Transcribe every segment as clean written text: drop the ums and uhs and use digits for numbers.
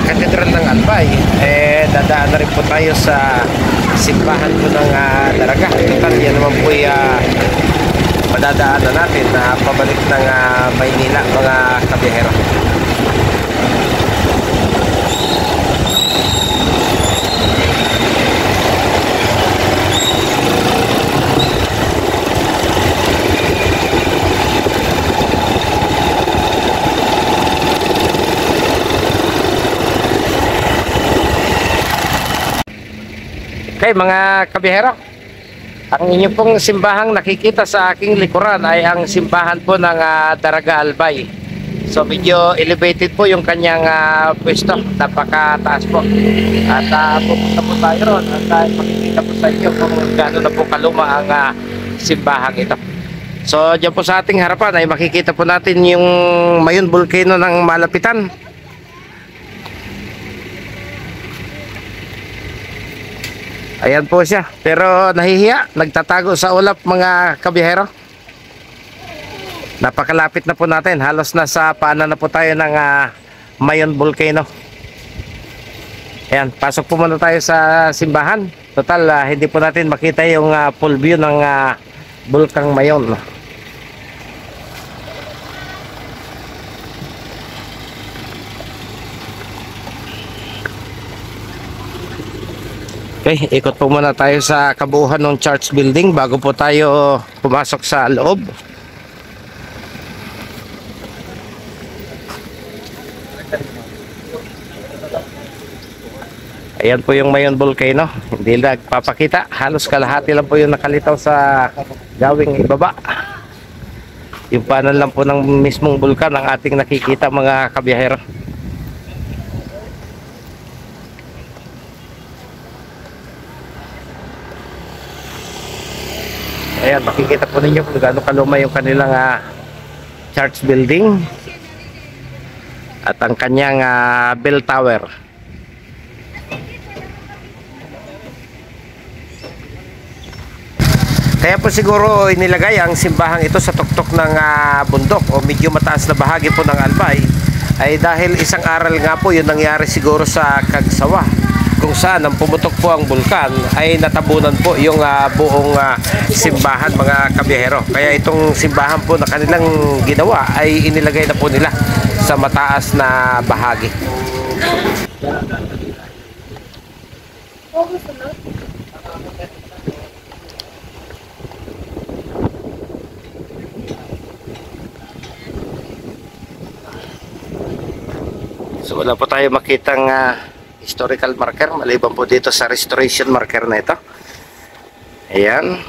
Katedral ng Albay, dadaan na rin po tayo sa simbahan po ng Daraga. Total, yan naman po madadaanan natin na pabalik ng Maynila, mga kabiyahero. Okay mga kabihero, ang inyo pong simbahang nakikita sa aking likuran ay ang simbahan po ng Daraga Albay. So medyo elevated po yung kanyang pwesto, napakataas po. At pupunta po tayo ron at makikita po sa inyo kung gaano na po kaluma ang simbahang ito. So dyan po sa ating harapan ay makikita po natin yung Mayon Volcano ng malapitan. Ayan po siya, pero nahihiya, nagtatago sa ulap mga kabihero. Napakalapit na po natin, halos nasa paanan na po tayo ng Mayon Volcano. Ayan, pasok po muna tayo sa simbahan. Total, hindi po natin makita yung full view ng Bulkang Mayon. Okay, ikot po muna tayo sa kabuuan ng church building bago po tayo pumasok sa loob. Ayan po yung Mayon Volcano, hindi nagpapakita, halos kalahati lang po yung nakalitaw sa gawing ibaba. Yung panel lang po ng mismong bulkan ang ating nakikita mga kabiyahero. Ayan, makikita po ninyo kung gaano kaluma yung kanilang church building at ang kanyang bell tower. Kaya po siguro inilagay ang simbahang ito sa tuktok ng bundok o medyo mataas na bahagi po ng Albay ay dahil isang aral nga po yung nangyari siguro sa Kagsawa, kung saan ang pumutok po ang bulkan ay natabunan po yung buong simbahan mga kabiyahero. Kaya itong simbahan po na kanilang ginawa ay inilagay na po nila sa mataas na bahagi. So wala po tayo makitang historical marker maliban po dito sa restoration marker na ito. Ayan,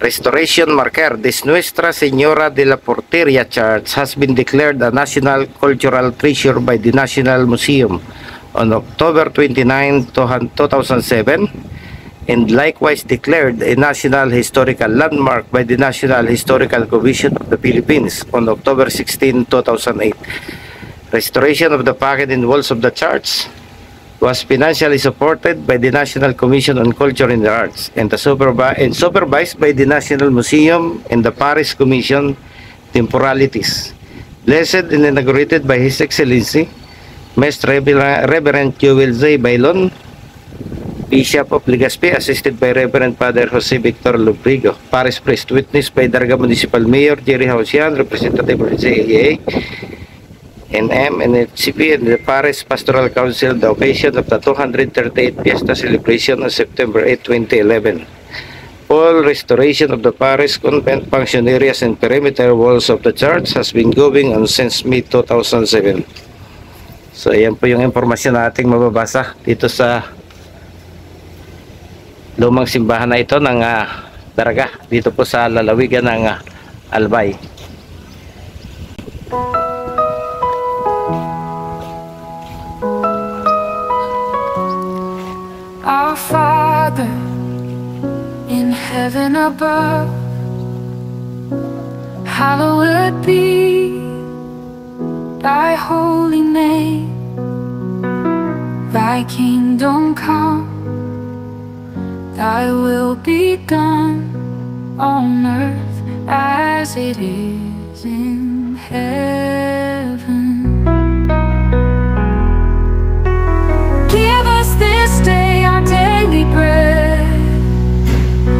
restoration marker. This Nuestra Señora de la Porteria Church has been declared a National Cultural Treasure by the National Museum on October 29, 2007 and likewise declared a National Historical Landmark by the National Historical Commission of the Philippines on October 16, 2008. Restoration of the facade and walls of the church was financially supported by the National Commission on Culture and the Arts and supervised by the National Museum and the Paris Commission Temporalities. Blessed and inaugurated by His Excellency Most Reverend Joel Z. Bailon, Bishop of Legazpi, assisted by Reverend Father Jose Victor Lubrigo, Paris Priest, witnessed by Daraga Municipal Mayor Jerry Hausian, representative of the CAA, NM and FCP and the Paris Pastoral Council, the occasion of the 238th Fiesta celebration on September 8, 2011. Full restoration of the Paris convent function areas and perimeter walls of the church has been going on since May 2007. So ayan po yung impormasyon na ating mababasa dito sa lumang simbahan na ito ng Daraga dito po sa lalawigan ng Albay. Our Father in heaven above, hallowed be thy holy name. Thy kingdom come, thy will be done on earth as it is in heaven. Give us this day our daily bread,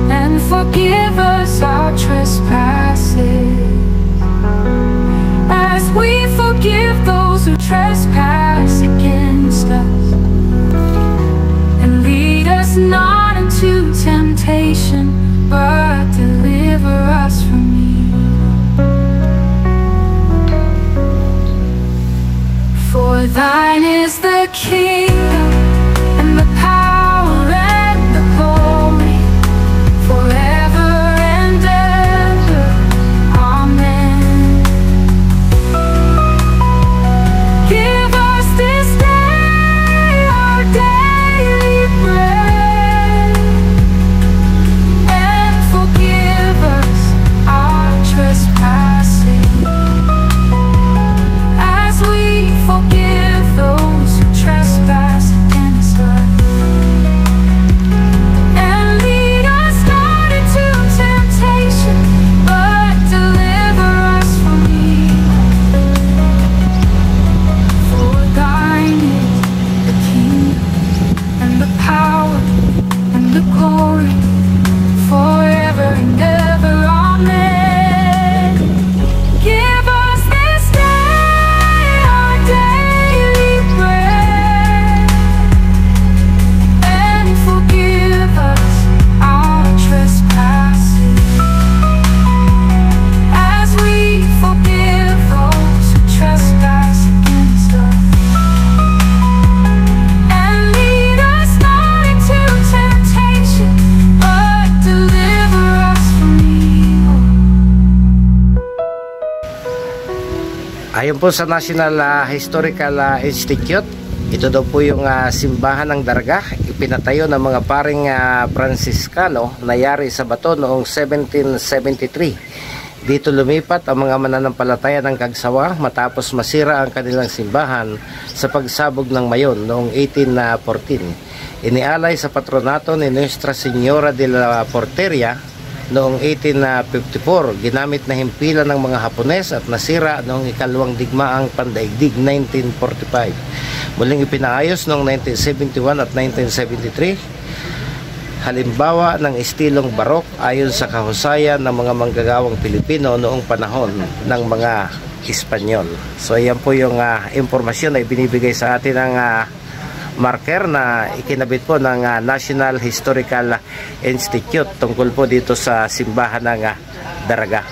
and forgive us our trespasses, as we forgive those who trespass against us. And lead us not into temptation, but deliver us from evil. For thine is the kingdom, and the power, and the glory, forever and ever. Amen. Give us this day our daily bread, and forgive us our trespasses, as we forgive those who trespass against us. And lead us not into temptation, but deliver us from evil. For thine is the kingdom, and the power, and the glory, forever and ever. Amen. Give us this day our daily bread, and forgive us our trespasses, as we forgive those who trespass against us. And lead us not into temptation, but deliver us from evil. Ayon po sa National Historical Institute, ito daw po yung simbahan ng Daraga. Ipinatayo ng mga paring Franciscano na yari sa bato noong 1773. Dito lumipat ang mga mananampalataya ng Kagsawa matapos masira ang kanilang simbahan sa pagsabog ng Mayon noong 1814. Inialay sa patronato ni Nuestra Señora de la Porteria noong 1854. Ginamit na himpilan ng mga Hapones at nasira noong ikalawang digmaang pandaigdig 1945. Muling ipinaayos noong 1971 at 1973. Halimbawa ng estilong barok ayon sa kahusayan ng mga manggagawang Pilipino noong panahon ng mga Espanyol. So yan po yung impormasyon na ibinibigay sa atin ng marker na ikinabit po ng National Historical Institute tungkol po dito sa simbahan ng Daraga.